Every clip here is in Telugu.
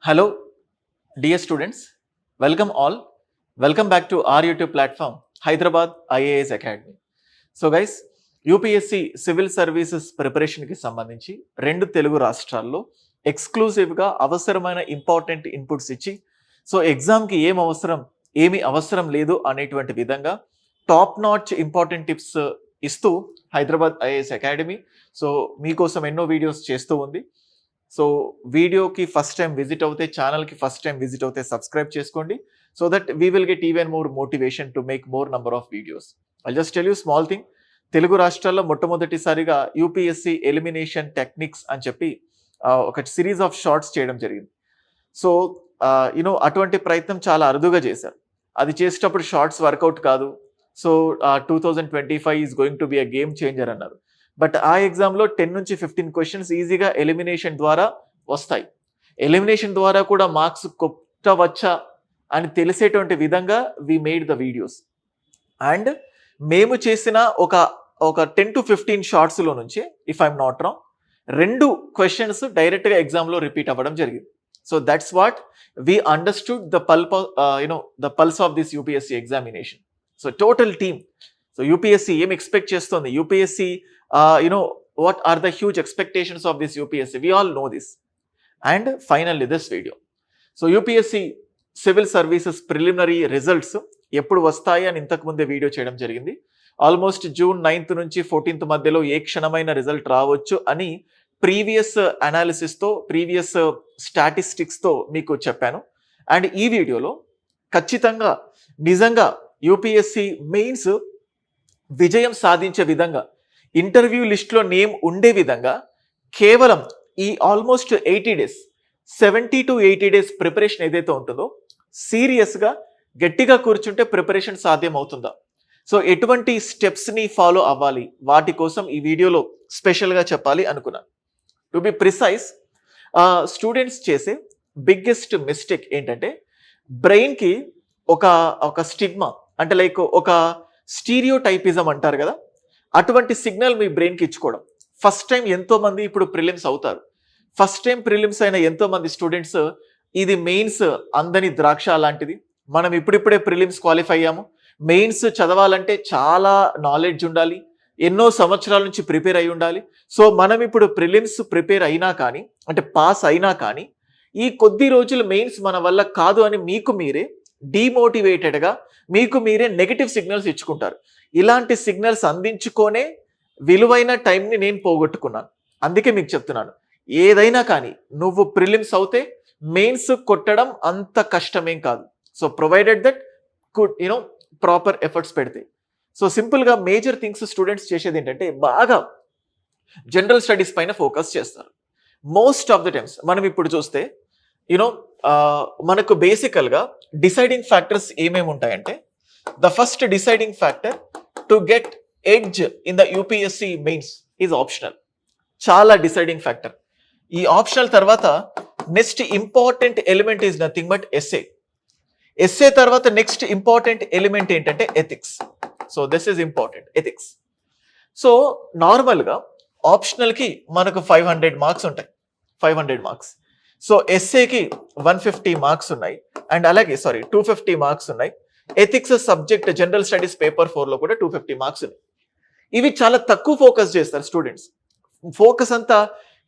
Hello, dear students. Welcome all. Welcome back to our YouTube platform, Hyderabad IAS Academy. So guys, UPSC civil services ప్రిపరేషన్కి సంబంధించి రెండు తెలుగు రాష్ట్రాల్లో ఎక్స్క్లూజివ్గా అవసరమైన ఇంపార్టెంట్ ఇన్పుట్స్ ఇచ్చి సో ఎగ్జామ్కి ఏమి అవసరం లేదు అనేటువంటి విధంగా టాప్ నాచ్ ఇంపార్టెంట్ టిప్స్ ఇస్తూ హైదరాబాద్ ఐఏఎస్ అకాడమీ సో మీకోసం ఎన్నో వీడియోస్ చేస్తూ ఉంది. సో వీడియోకి ఫస్ట్ టైం విజిట్ అవుతే, ఛానల్కి ఫస్ట్ టైం విజిట్ అవుతే సబ్స్క్రైబ్ చేసుకోండి so that we will get even more motivation to make more number of videos. I just tell you small thing. Telugu రాష్ట్రాల్లో మొట్టమొదటిసారిగా యూపీఎస్సి ఎలిమినేషన్ టెక్నిక్స్ అని చెప్పి ఒక సిరీస్ ఆఫ్ షార్ట్స్ చేయడం జరిగింది. సో అటువంటి ప్రయత్నం చాలా అరుదుగా చేశారు. అది చేసేటప్పుడు షార్ట్స్ వర్కౌట్ కాదు. So 2025 is going to be a game changer అన్నారు. బట్ ఆ ఎగ్జామ్లో 10 నుంచి 15 క్వశ్చన్స్ ఈజీగా ఎలిమినేషన్ ద్వారా వస్తాయి. ఎలిమినేషన్ ద్వారా కూడా మార్క్స్ కొట్టవచ్చా అని తెలిసేటువంటి విధంగా we made the videos. And మేము చేసిన ఒక 10 to 15 షార్ట్స్లో నుంచి, if I'm not wrong, 2 questions డైరెక్ట్గా ఎగ్జామ్లో రిపీట్ అవ్వడం జరిగింది. So that's what we understood the pulse of this UPSC examination. So total team, so UPSC ఏం ఎక్స్పెక్ట్ చేస్తుంది, UPSC what are the huge expectations of this UPSC? We all know this. And finally this video. So UPSC civil services preliminary results ఎప్పుడు వస్తాయి అని ఇంతకు ముందే వీడియో చేయడం జరిగింది. ఆల్మోస్ట్ జూన్ 9th నుంచి 14th మధ్యలో ఏ క్షణమైన రిజల్ట్ రావచ్చు అని ప్రీవియస్ అనాలిసిస్తో, ప్రీవియస్ స్టాటిస్టిక్స్తో మీకు చెప్పాను. అండ్ ఈ వీడియోలో ఖచ్చితంగా నిజంగా యూపీఎస్సీ మెయిన్స్ విజయం సాధించే విధంగా, ఇంటర్వ్యూ లిస్ట్లో నేమ్ ఉండే విధంగా కేవలం ఈ almost 80 days, 70 to 80 days preparation ఏదైతే ఉంటుందో సీరియస్గా గట్టిగా కూర్చుంటే ప్రిపరేషన్ సాధ్యం అవుతుందా, సో ఎటువంటి స్టెప్స్ని ఫాలో అవ్వాలి, వాటి కోసం ఈ వీడియోలో స్పెషల్గా చెప్పాలి అనుకున్నాను. టు బి ప్రిసైజ్, స్టూడెంట్స్ చేసే బిగ్గెస్ట్ మిస్టేక్ ఏంటంటే బ్రెయిన్కి ఒక స్టిగ్మా, అంటే లైక్ ఒక స్టీరియోటైపిజం అంటారు కదా, అటువంటి సిగ్నల్ మీ బ్రెయిన్కి ఇచ్చుకోవడం. ఫస్ట్ టైం ఎంతోమంది ఇప్పుడు ప్రిలిమ్స్ అవుతారు. ఫస్ట్ టైం ప్రిలిమ్స్ అయిన ఎంతోమంది స్టూడెంట్స్ ఇది మెయిన్స్ అందని ద్రాక్ష లాంటిది, మనం ఇప్పుడిప్పుడే ప్రిలిమ్స్ క్వాలిఫై అయ్యాము, మెయిన్స్ చదవాలంటే చాలా నాలెడ్జ్ ఉండాలి, ఎన్నో సంవత్సరాల నుంచి ప్రిపేర్ అయి ఉండాలి. సో మనం ఇప్పుడు ప్రిలిమ్స్ ప్రిపేర్ అయినా కానీ, అంటే పాస్ అయినా కానీ ఈ కొద్ది రోజులు మెయిన్స్ మన వల్ల కాదు అని మీకు మీరే డీమోటివేటెడ్గా, మీకు మీరే నెగటివ్ సిగ్నల్స్ ఇచ్చుకుంటారు. ఇలాంటి సిగ్నల్స్ అందించుకొనే విలువైన టైంని నేను పోగొట్టుకున్నాను. అందుకే మీకు చెప్తున్నాను, ఏదైనా కానీ నువ్వు ప్రిలిమ్స్ అవుతే మెయిన్స్ కొట్టడం అంత కష్టమేం కాదు. So provided that proper efforts పెడితే. సో సింపుల్గా మేజర్ థింగ్స్ స్టూడెంట్స్ చేసేది ఏంటంటే బాగా జనరల్ స్టడీస్ పైన ఫోకస్ చేస్తారు. మోస్ట్ ఆఫ్ ద టైమ్స్ మనం ఇప్పుడు చూస్తే మనకు బేసికల్గా డిసైడింగ్ ఫ్యాక్టర్స్ ఏమేమి ఉంటాయంటే, the first deciding factor to get edge in the UPSC mains is optional. చాలా డిసైడింగ్ ఫ్యాక్టర్. ఈ ఆప్షనల్ తర్వాత next important element is nothing but SA. SA తర్వాత నెక్స్ట్ ఇంపార్టెంట్ ఎలిమెంట్ ఏంటంటే ethics. So this is important, ethics. So నార్మల్గా ఆప్షనల్కి మనకు 500 మార్క్స్ ఉంటాయి, 500 మార్క్స్. సో ఎస్ఏకి 150 మార్క్స్ ఉన్నాయి, అండ్ అలాగే 250 మార్క్స్ ఉన్నాయి. Ethics subject general studies paper 4లో కూడా 250 మార్క్స్ ఉన్నాయి. ఇవి చాలా తక్కువ ఫోకస్ చేస్తారు స్టూడెంట్స్. ఫోకస్ అంతా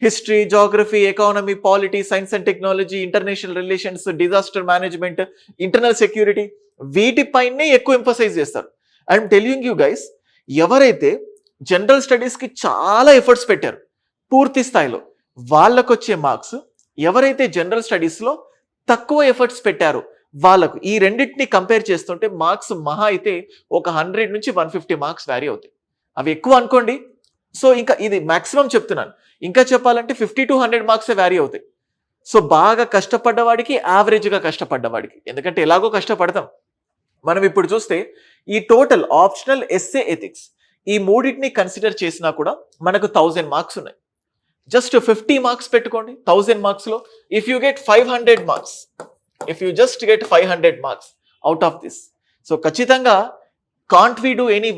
history, geography, economy, polity, science and technology, international relations, disaster management, internal security, వీటిపైనే ఎక్కువ ఎంఫసైజ్ చేస్తారు. ఐఎమ్ టెలింగ్ యూ గైస్, ఎవరైతే జనరల్ స్టడీస్కి చాలా ఎఫర్ట్స్ పెట్టారు పూర్తి స్థాయిలో, వాళ్ళకు వచ్చే మార్క్స్, ఎవరైతే జనరల్ స్టడీస్లో తక్కువ ఎఫర్ట్స్ పెట్టారో వాళ్ళకు, ఈ రెండింటిని కంపేర్ చేస్తుంటే మార్క్స్ మహా అయితే ఒక 100 నుంచి 150 మార్క్స్ వ్యారీ అవుతాయి. అవి ఎక్కువ అనుకోండి. సో ఇంకా ఇది మాక్సిమం చెప్తున్నాను. ఇంకా చెప్పాలంటే 50 to 100 మార్క్సే వ్యారీ అవుతాయి. సో బాగా కష్టపడ్డవాడికి, యావరేజ్గా కష్టపడ్డవాడికి, ఎందుకంటే ఎలాగో కష్టపడతాం. మనం ఇప్పుడు చూస్తే ఈ టోటల్ ఆప్షనల్, ఎస్ఏ, ఎథిక్స్ ఈ మూడింటిని కన్సిడర్ చేసినా కూడా మనకు 1000 మార్క్స్ ఉన్నాయి. జస్ట్ 50 మార్క్స్ పెట్టుకోండి 1000 మార్క్స్లో. If you get 500 marks, if you just get 500 marks out of this, so ఖచ్చితంగా can't we do any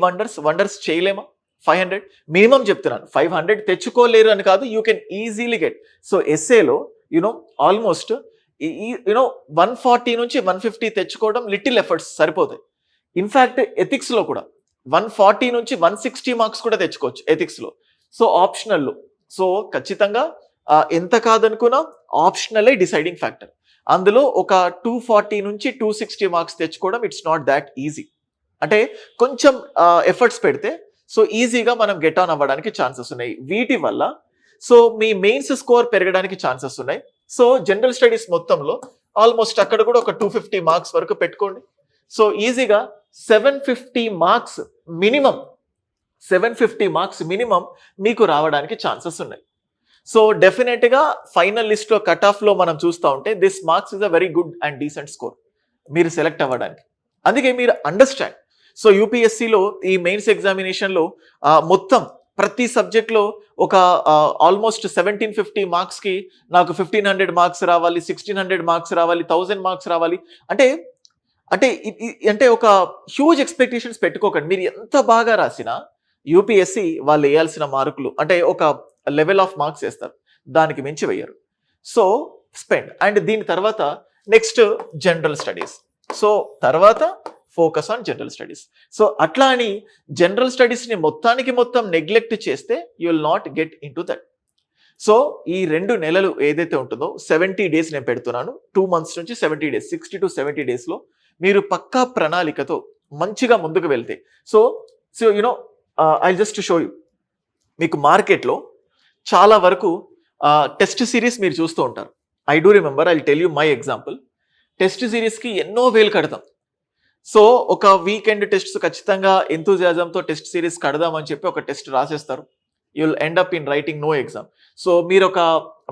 wonders చేయలేమా? 500 మినిమం చెప్తున్నాను. 500 తెచ్చుకోలేరు అని కాదు, you can easily get. So ఎస్ఏలో ఆల్మోస్ట్ యూనో 140 నుంచి 150 తెచ్చుకోవడం లిటిల్ ఎఫర్ట్స్ సరిపోతాయి. ఇన్ఫాక్ట్ ఎథిక్స్లో కూడా 140 నుంచి 160 మార్క్స్ కూడా తెచ్చుకోవచ్చు ఎథిక్స్లో. సో ఆప్షనల్లో, సో ఖచ్చితంగా ఎంత కాదనుకున్నా ఆప్షనలే డిసైడింగ్ ఫ్యాక్టర్. అందులో ఒక 240 నుంచి 260 మార్క్స్ తెచ్చుకోవడం ఇట్స్ నాట్ దాట్ ఈజీ. అంటే కొంచెం ఎఫర్ట్స్ పెడితే సో ఈజీగా మనం గెట్ ఆన్ అవ్వడానికి ఛాన్సెస్ ఉన్నాయి. వీటి వల్ల సో మీ మెయిన్స్ స్కోర్ పెరగడానికి ఛాన్సెస్ ఉన్నాయి. సో జనరల్ స్టడీస్ మొత్తంలో ఆల్మోస్ట్ అక్కడ కూడా ఒక 250 మార్క్స్ వరకు పెట్టుకోండి. సో ఈజీగా 750 మార్క్స్ మినిమం, 750 మార్క్స్ మినిమం మీకు రావడానికి ఛాన్సెస్ ఉన్నాయి. సో డెఫినెట్గా ఫైనల్ లిస్ట్లో కట్ ఆఫ్లో మనం చూస్తూ ఉంటే this marks is a very good and decent score మీరు సెలెక్ట్ అవ్వడానికి. అందుకే మీరు అండర్స్టాండ్. సో యూపీఎస్సీలో ఈ మెయిన్స్ ఎగ్జామినేషన్లో మొత్తం ప్రతి సబ్జెక్ట్లో ఒక ఆల్మోస్ట్ 1750 మార్క్స్కి నాకు 1500 మార్క్స్ రావాలి, 1600 మార్క్స్ రావాలి, 1000 మార్క్స్ రావాలి అంటే అంటే అంటే ఒక హ్యూజ్ ఎక్స్పెక్టేషన్స్ పెట్టుకోకండి. మీరు ఎంత బాగా రాసినా యూపీఎస్సీ వాళ్ళు వేయాల్సిన మార్కులు అంటే ఒక లెవెల్ ఆఫ్ మార్క్స్ వేస్తారు, దానికి మించి వేయరు. So spend. అండ్ దీని తర్వాత నెక్స్ట్ జనరల్ స్టడీస్. సో తర్వాత focus on general studies. So అట్లా అని జనరల్ స్టడీస్ని మొత్తం నెగ్లెక్ట్ చేస్తే you will not get in to that. So ఈ 2 నెలలు ఏదైతే ఉంటుందో 70 డేస్ నేను పెడుతున్నాను, 2 months నుంచి 70 డేస్, 60 to 70 డేస్లో మీరు పక్కా ప్రణాళికతో మంచిగా ముందుకు వెళ్తే so you know I just show you. మీకు మార్కెట్లో చాలా వరకు టెస్ట్ సిరీస్ మీరు చూస్తూ ఉంటారు. I do remember, I tell you my example. Test సిరీస్కి ఎన్నో వేలు కడతాం. సో ఒక వీకెండ్ టెస్ట్స్ ఖచ్చితంగా ఎంతూజియాజంతో టెస్ట్ సిరీస్ కడదామని చెప్పి ఒక టెస్ట్ రాసేస్తారు. You will end up in writing no exam. So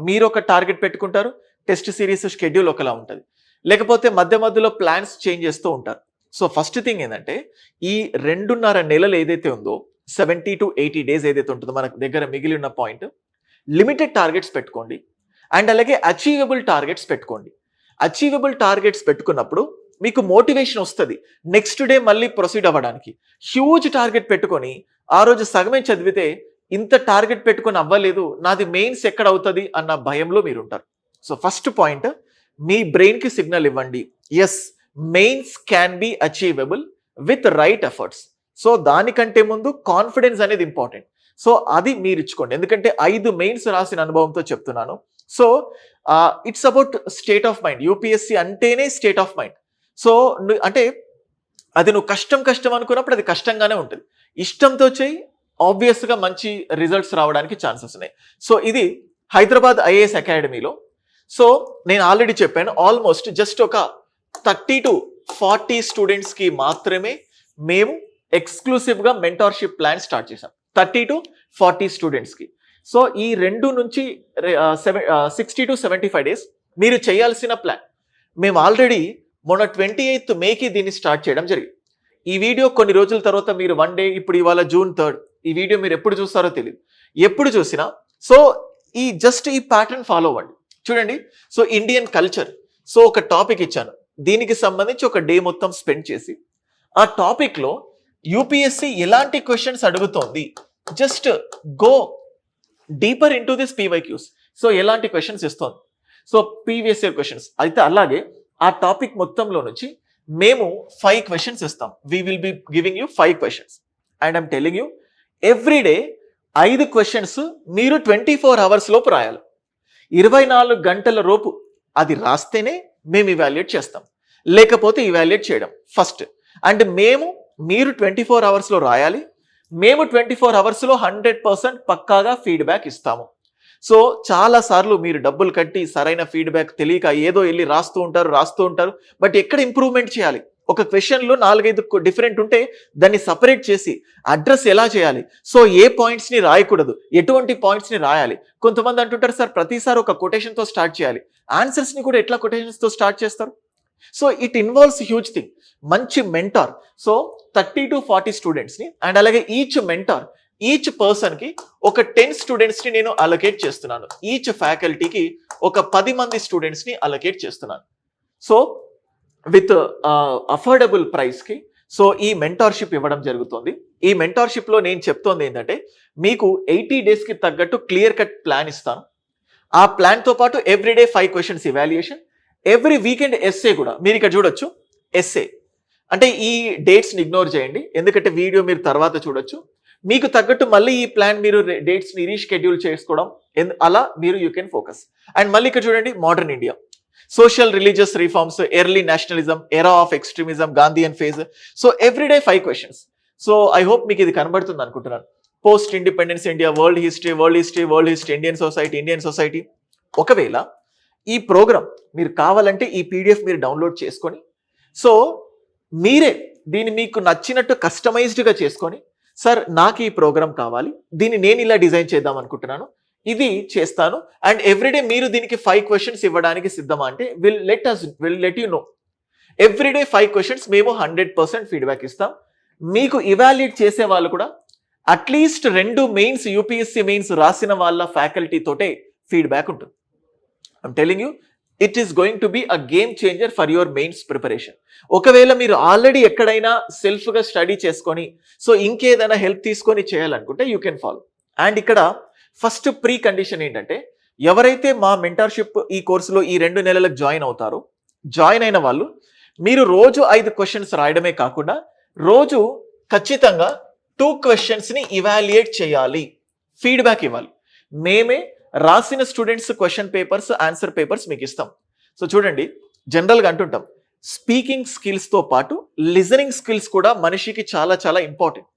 మీరు ఒక టార్గెట్ పెట్టుకుంటారు, టెస్ట్ సిరీస్ షెడ్యూల్ ఒకలా ఉంటుంది, లేకపోతే మధ్యలో ప్లాన్స్ చేంజ్ చేస్తూ ఉంటారు. సో ఫస్ట్ థింగ్ ఏంటంటే ఈ 2.5 నెలలు ఏదైతే ఉందో 70 to 80 డేస్ ఏదైతే ఉంటుందో మన దగ్గర మిగిలి ఉన్న పాయింట్, లిమిటెడ్ టార్గెట్స్ పెట్టుకోండి అండ్ అలాగే అచీవబుల్ టార్గెట్స్ పెట్టుకోండి. అచీవబుల్ టార్గెట్స్ పెట్టుకున్నప్పుడు మీకు మోటివేషన్ వస్తుంది నెక్స్ట్ డే మళ్ళీ ప్రొసీడ్ అవ్వడానికి. హ్యూజ్ టార్గెట్ పెట్టుకొని ఆ రోజు సగమే చదివితే ఇంత టార్గెట్ పెట్టుకొని అవ్వలేదు, నాది మెయిన్స్ ఎక్కడ అవుతుంది అన్న భయంలో మీరు ఉంటారు. సో ఫస్ట్ పాయింట్, మీ బ్రెయిన్కి సిగ్నల్ ఇవ్వండి, yes mains can be achievable with right efforts. So దానికంటే ముందు కాన్ఫిడెన్స్ అనేది ఇంపార్టెంట్. సో అది మీరు ఇచ్చుకోండి, ఎందుకంటే 5 మెయిన్స్ రాసిన అనుభవంతో చెప్తున్నాను. So it's about state of mind. UPSC అంటేనే స్టేట్ ఆఫ్ మైండ్. సో అంటే అది నువ్వు కష్టం అనుకున్నప్పుడు అది కష్టంగానే ఉంటుంది. ఇష్టంతో చేయి, ఆబ్వియస్గా మంచి రిజల్ట్స్ రావడానికి ఛాన్సెస్ ఉన్నాయి. సో ఇది హైదరాబాద్ ఐఏఎస్ అకాడమీలో. సో నేను ఆల్రెడీ చెప్పాను, ఆల్మోస్ట్ జస్ట్ ఒక 30 to 40 స్టూడెంట్స్కి మాత్రమే మేము ఎక్స్క్లూసివ్గా మెంటార్షిప్ ప్లాన్ స్టార్ట్ చేసాం. 30 to 40 స్టూడెంట్స్కి. సో ఈ 2 నుంచి 60 to 75 డేస్ మీరు చేయాల్సిన ప్లాన్. మేము ఆల్రెడీ మొన్న 28th మేకి దీన్ని స్టార్ట్ చేయడం జరిగింది. ఈ వీడియో కొన్ని రోజుల తర్వాత మీరు వన్ డే, ఇప్పుడు ఇవాళ June 3rd, ఈ వీడియో మీరు ఎప్పుడు చూస్తారో తెలియదు. ఎప్పుడు చూసినా సో ఈ ప్యాటర్న్ ఫాలో అవ్వండి. చూడండి, సో ఇండియన్ కల్చర్, సో ఒక టాపిక్ ఇచ్చాను, దీనికి సంబంధించి ఒక డే మొత్తం స్పెండ్ చేసి ఆ టాపిక్లో యూపీఎస్సీ ఎలాంటి క్వశ్చన్స్ అడుగుతోంది, just go deeper in to this PYQs. So ఎలాంటి క్వశ్చన్స్ ఇస్తోంది, సో ప్రీవియస్ ఇయర్ క్వశ్చన్స్ అయితే అలాగే ఆ టాపిక్ మొత్తంలో నుంచి మేము 5 క్వశ్చన్స్ ఇస్తాం. We will be giving you 5 questions and I'm telling you every day 5 questions మీరు 24 hours లోపు రాయాలి. 24 గంటల లోపు అది రాస్తేనే మేము ఇవాల్యుయేట్ చేస్తాం, లేకపోతే ఇవాల్యుయేట్ చేయడం ఫస్ట్. అండ్ మీరు 24 hours రాయాలి. మేము 24 hours 100% పక్కాగా ఫీడ్బ్యాక్ ఇస్తాము. సో చాలాసార్లు మీరు డబ్బులు కట్టి సరైన ఫీడ్బ్యాక్ తెలియక ఏదో వెళ్ళి రాస్తూ ఉంటారు, బట్ ఎక్కడ ఇంప్రూవ్మెంట్ చేయాలి, ఒక క్వశ్చన్లో 4-5 డిఫరెంట్ ఉంటే దాన్ని సపరేట్ చేసి అడ్రస్ ఎలా చేయాలి, సో ఏ పాయింట్స్ని రాయకూడదు, ఎటువంటి పాయింట్స్ని రాయాలి. కొంతమంది అంటుంటారు సార్ ప్రతిసారి ఒక కొటేషన్తో స్టార్ట్ చేయాలి, ఆన్సర్స్ని కూడా ఎట్లా కొటేషన్స్తో స్టార్ట్ చేస్తారు. So it involves huge thing. మంచి మెంటార్, సో 30 to 40 స్టూడెంట్స్ని అండ్ అలాగే ఈచ్ పర్సన్కి ఒక 10 స్టూడెంట్స్ని నేను అలొకేట్ చేస్తున్నాను. ఈచ్ ఫ్యాకల్టీకి ఒక 10 మంది స్టూడెంట్స్ని అలొకేట్ చేస్తున్నాను. సో విత్ అఫోర్డబుల్ ప్రైస్కి సో ఈ మెంటార్షిప్ ఇవ్వడం జరుగుతుంది. ఈ మెంటార్షిప్లో నేను చెప్తోంది ఏంటంటే మీకు 80 డేస్కి తగ్గట్టు క్లియర్ కట్ ప్లాన్ ఇస్తాను. ఆ ప్లాన్తో పాటు everyday 5 questions evaluation every weekend essay కూడా మీరు ఇక్కడ చూడొచ్చు. ఎస్సే అంటే ఈ డేట్స్ని ఇగ్నోర్ చేయండి, ఎందుకంటే వీడియో మీరు తర్వాత చూడొచ్చు. మీకు తగ్గట్టు మళ్ళీ ఈ ప్లాన్ మీరు డేట్స్ని రీషెడ్యూల్ చేసుకోవడం, అలా మీరు యూ కెన్ ఫోకస్. అండ్ మళ్ళీ ఇక్కడ చూడండి, modern India, social religious reforms, early nationalism, era of extremism, Gandhian phase. So everyday 5 questions. So I hope మీకు ఇది కనబడుతుంది అనుకుంటున్నాను. Post independence India, world history, Indian society. ఒకవేళ ఈ ప్రోగ్రామ్ మీరు కావాలంటే ఈ పీడిఎఫ్ మీరు డౌన్లోడ్ చేసుకొని, సో మీరే దీన్ని మీకు నచ్చినట్టు కస్టమైజ్డ్గా చేసుకొని, సార్ నాకు ఈ ప్రోగ్రామ్ కావాలి, దీన్ని నేను ఇలా డిజైన్ చేద్దాం అనుకుంటున్నాను, ఇది చేస్తాను, అండ్ ఎవ్రీడే మీరు దీనికి 5 క్వశ్చన్స్ ఇవ్వడానికి సిద్ధమా అంటే will let you know. Everyday 5 questions మేము 100% ఫీడ్బ్యాక్ ఇస్తాం. మీకు ఇవాల్యుయేట్ చేసే వాళ్ళు కూడా అట్లీస్ట్ 2 మెయిన్స్, యూపీఎస్సీ మెయిన్స్ రాసిన వాళ్ళ ఫ్యాకల్టీ తోటే ఫీడ్బ్యాక్ ఉంటుంది. I'm telling you, it is going to be a game changer for your mains preparation. ఒకవేళ మీరు ఆల్రెడీ ఎక్కడైనా సెల్ఫ్గా స్టడీ చేసుకొని, సో ఇంకేదైనా హెల్ప్ తీసుకొని చేయాలనుకుంటే యూ కెన్ ఫాలో. అండ్ ఇక్కడ ఫస్ట్ ప్రీ కండిషన్ ఏంటంటే, ఎవరైతే మా మెంటర్షిప్ ఈ కోర్సులో ఈ 2 నెలలకు జాయిన్ అవుతారో, జాయిన్ అయిన వాళ్ళు మీరు రోజు 5 క్వశ్చన్స్ రాయడమే కాకుండా రోజు ఖచ్చితంగా 2 క్వశ్చన్స్ని ఇవాల్యుయేట్ చేయాలి, ఫీడ్బ్యాక్ ఇవ్వాలి. మేమే రాసిన students question papers, answer papers మీకు ఇస్తాం. సో చూడండి, జనరల్గా అంటుంటాం స్పీకింగ్ స్కిల్స్తో పాటు లిజనింగ్ స్కిల్స్ కూడా మనిషికి చాలా చాలా ఇంపార్టెంట్.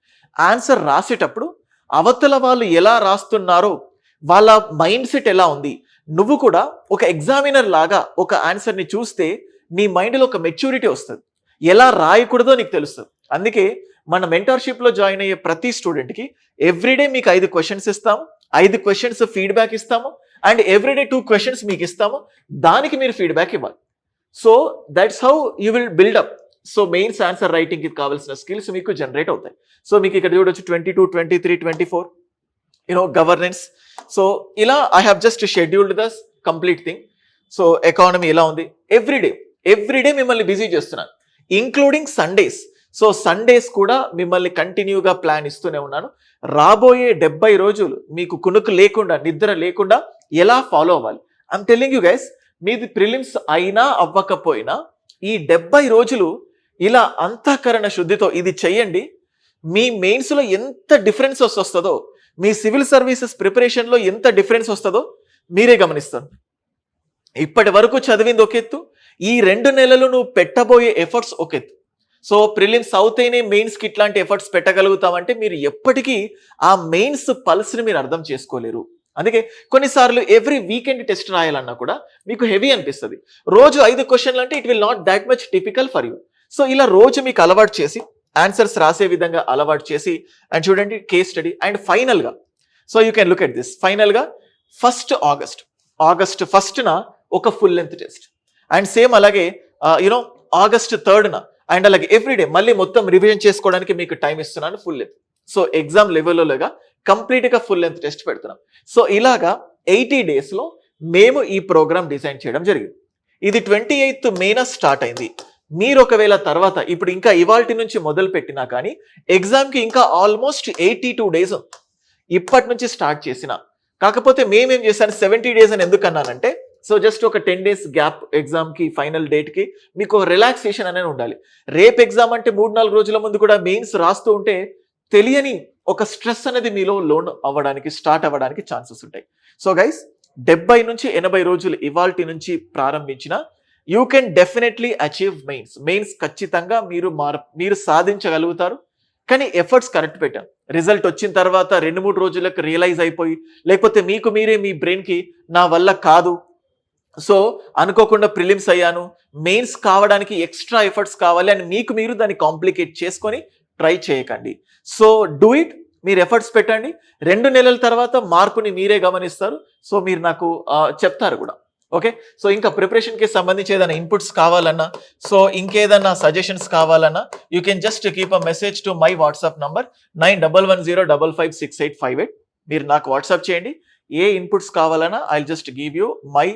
ఆన్సర్ రాసేటప్పుడు అవతల వాళ్ళు ఎలా రాస్తున్నారో, వాళ్ళ మైండ్ సెట్ ఎలా ఉంది, నువ్వు కూడా ఒక ఎగ్జామినర్ లాగా ఒక ఆన్సర్ని చూస్తే నీ మైండ్లో ఒక మెచ్యూరిటీ వస్తుంది, ఎలా రాయకూడదో నీకు తెలుస్తుంది. అందుకే మన మెంటర్షిప్లో జాయిన్ అయ్యే ప్రతి స్టూడెంట్కి ఎవ్రీడే మీకు 5 క్వశ్చన్స్ ఇస్తాము, 5 క్వశ్చన్స్ ఫీడ్బ్యాక్ ఇస్తాము, అండ్ ఎవ్రీడే 2 క్వశ్చన్స్ మీకు ఇస్తాము, దానికి మీరు ఫీడ్బ్యాక్ ఇవ్వాలి. So that's how you will build up. So mains answer రైటింగ్కి కావాల్సిన స్కిల్స్ మీకు జనరేట్ అవుతాయి. సో మీకు ఇక్కడ చూడొచ్చు 22, 23, 24 గవర్నెన్స్. సో ఇలా I have just scheduled the complete thing. So economy ఎలా ఉంది, ఎవ్రీడే మిమ్మల్ని బిజీ చేస్తున్నాను, ఇంక్లూడింగ్ సండేస్. సో సండేస్ కూడా మిమ్మల్ని కంటిన్యూగా ప్లాన్ ఇస్తూనే ఉన్నాను. రాబోయే 70 రోజులు మీకు కునుకు లేకుండా, నిద్ర లేకుండా ఎలా ఫాలో అవ్వాలి. ఐఎమ్ టెల్లింగ్ యూ గైస్, మీది ప్రిలిమ్స్ అయినా అవ్వకపోయినా ఈ 70 రోజులు ఇలా అంతఃకరణ శుద్ధితో ఇది చెయ్యండి. మీ మెయిన్స్లో ఎంత డిఫరెన్స్ వస్తుందో, మీ సివిల్ సర్వీసెస్ ప్రిపరేషన్లో ఎంత డిఫరెన్స్ వస్తుందో మీరే గమనిస్తారు. ఇప్పటి వరకు చదివింది ఒక ఎత్తు, ఈ 2 నెలలు నువ్వు పెట్టబోయే ఎఫర్ట్స్ ఒక ఎత్తు. సో ప్రిలిమ్స్ అవుతేనే మెయిన్స్కి ఇట్లాంటి ఎఫర్ట్స్ పెట్టగలుగుతామంటే మీరు ఎప్పటికీ ఆ మెయిన్స్ పల్స్ని మీరు అర్థం చేసుకోలేరు. అందుకే కొన్నిసార్లు ఎవ్రీ వీకెండ్ టెస్ట్ రాయాలన్నా కూడా మీకు హెవీ అనిపిస్తుంది. రోజు 5 క్వశ్చన్లు అంటే it will not that much typical for you. So ఇలా రోజు మీకు అలవాటు చేసి, ఆన్సర్స్ రాసే విధంగా అలవాటు చేసి, అండ్ చూడండి కేస్ స్టడీ. అండ్ ఫైనల్గా, so you can look at this, ఫైనల్గా ఆగస్ట్ 1న ఒక full length test, and same అలాగే ఆగస్ట్ 3న, అండ్ అలాగే ఎవ్రీడే మళ్ళీ మొత్తం రివిజన్ చేసుకోవడానికి మీకు టైం ఇస్తున్నాను ఫుల్ లెంత్. సో ఎగ్జామ్ లెవెల్లోగా కంప్లీట్గా ఫుల్ లెంత్ టెస్ట్ పెడుతున్నాం. సో ఇలాగా 80 డేస్లో మేము ఈ ప్రోగ్రామ్ డిజైన్ చేయడం జరిగింది. ఇది 28th మేన స్టార్ట్ అయింది. మీరు ఒకవేళ తర్వాత ఇప్పుడు ఇంకా ఇవాల్టి నుంచి మొదలు పెట్టినా కానీ ఎగ్జామ్కి ఇంకా ఆల్మోస్ట్ 82 డేస్ ఇప్పటి నుంచి స్టార్ట్ చేసిన. కాకపోతే మేమేం చేశాను 70 డేస్ అని ఎందుకు అన్నానంటే, సో జస్ట్ ఒక 10 డేస్ గ్యాప్ ఎగ్జామ్కి ఫైనల్ డేట్కి మీకు రిలాక్సేషన్ అనేది ఉండాలి. రేపు ఎగ్జామ్ అంటే 3-4 రోజుల ముందు కూడా మెయిన్స్ రాస్తూ ఉంటే తెలియని ఒక స్ట్రెస్ అనేది మీలో లోన్ అవ్వడానికి, స్టార్ట్ అవ్వడానికి ఛాన్సెస్ ఉంటాయి. సో గైస్, 70 నుంచి 80 రోజులు ఇవాల్టి నుంచి ప్రారంభించిన you can definitely achieve mains ఖచ్చితంగా మీరు సాధించగలుగుతారు. కానీ ఎఫర్ట్స్ కరెక్ట్ పెట్టాను. రిజల్ట్ వచ్చిన తర్వాత 2-3 రోజులకు రియలైజ్ అయిపోయి, లేకపోతే మీకు మీరే మీ బ్రెయిన్కి నా వల్ల కాదు, సో అనుకోకుండా ప్రిలిమ్స్ అయ్యాను, మెయిన్స్ కావడానికి ఎక్స్ట్రా ఎఫర్ట్స్ కావాలి అని మీకు మీరు దాన్ని కాంప్లికేట్ చేసుకొని ట్రై చేయకండి. సో డూ ఇట్, మీరు ఎఫర్ట్స్ పెట్టండి. 2 నెలల తర్వాత మార్పుని మీరే గమనిస్తారు. సో మీరు నాకు చెప్తారు కూడా. ఓకే, సో ఇంకా ప్రిపరేషన్కి సంబంధించి ఏదైనా ఇన్పుట్స్ కావాలన్నా, సో ఇంకేదన్నా సజెషన్స్ కావాలన్నా you can just keep a message to my WhatsApp number 9110556858. మీరు నాకు వాట్సాప్ చేయండి. ఏ ఇన్పుట్స్ కావాలన్నా I just give you my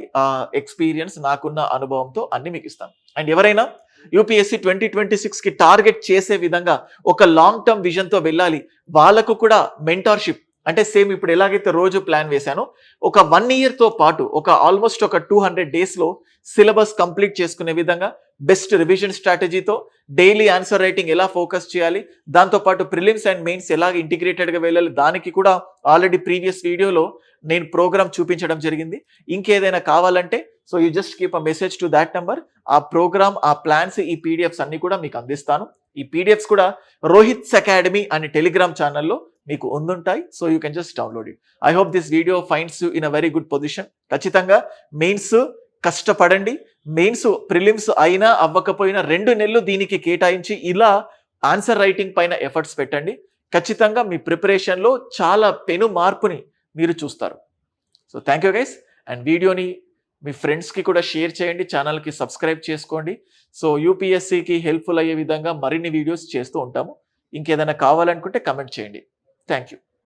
experience, నాకున్న అనుభవంతో అన్ని మీకు ఇస్తాను. అండ్ ఎవరైనా యూపీఎస్సీ 2026కి టార్గెట్ చేసే విధంగా ఒక లాంగ్ టర్మ్ విజన్తో వెళ్ళాలి, వాళ్ళకు కూడా మెంటార్షిప్ అంటే సేమ్ ఇప్పుడు ఎలాగైతే రోజు ప్లాన్ వేశానో ఒక 1 ఇయర్‌తో పాటు ఆల్మోస్ట్ ఒక 200 డేస్‌లో సిలబస్ కంప్లీట్ చేసుకునే విధంగా బెస్ట్ రివిజన్ స్ట్రాటజీతో డైలీ ఆన్సర్ రైటింగ్ ఎలా ఫోకస్ చేయాలి, దాంతో పాటు ప్రిలిమ్స్ అండ్ మెయిన్స్ ఎలా ఇంటిగ్రేటెడ్‌గా వెళ్ళాలి, దానికి కూడా ఆల్రెడీ ప్రీవియస్ వీడియోలో నేను ప్రోగ్రామ్ చూపించడం జరిగింది. ఇంకేదైనా కావాలంటే so you just keep a message to thought number. ఆ ప్రోగ్రామ్, ఆ ప్లాన్స్, ఈ పీడిఎఫ్స్ అన్ని కూడా మీకు అందిస్తాను. ఈ పీడిఎఫ్స్ కూడా రోహిత్స్ అకాడమీ అనే టెలిగ్రామ్ ఛానల్లో మీకు ఉండుంటాయి. So you can just download it. I hope this video finds you in a very good position. ఖచ్చితంగా మెయిన్స్ కష్టపడండి. మెయిన్స్ ప్రిలిమ్స్ అయినా అవ్వకపోయినా 2 నెలలు దీనికి కేటాయించి ఇలా ఆన్సర్ రైటింగ్ పైన ఎఫర్ట్స్ పెట్టండి. ఖచ్చితంగా మీ ప్రిపరేషన్లో చాలా పెను మార్పుని మీరు చూస్తారు. So thank you guys. And వీడియోని మీ ఫ్రెండ్స్కి కూడా షేర్ చేయండి, ఛానల్కి సబ్స్క్రైబ్ చేసుకోండి. సో యూపీఎస్సీకి హెల్ప్ఫుల్ అయ్యే విధంగా మరిన్ని వీడియోస్ చేస్తూ ఉంటాము. ఇంకేదైనా కావాలనుకుంటే కమెంట్ చేయండి. Thank you.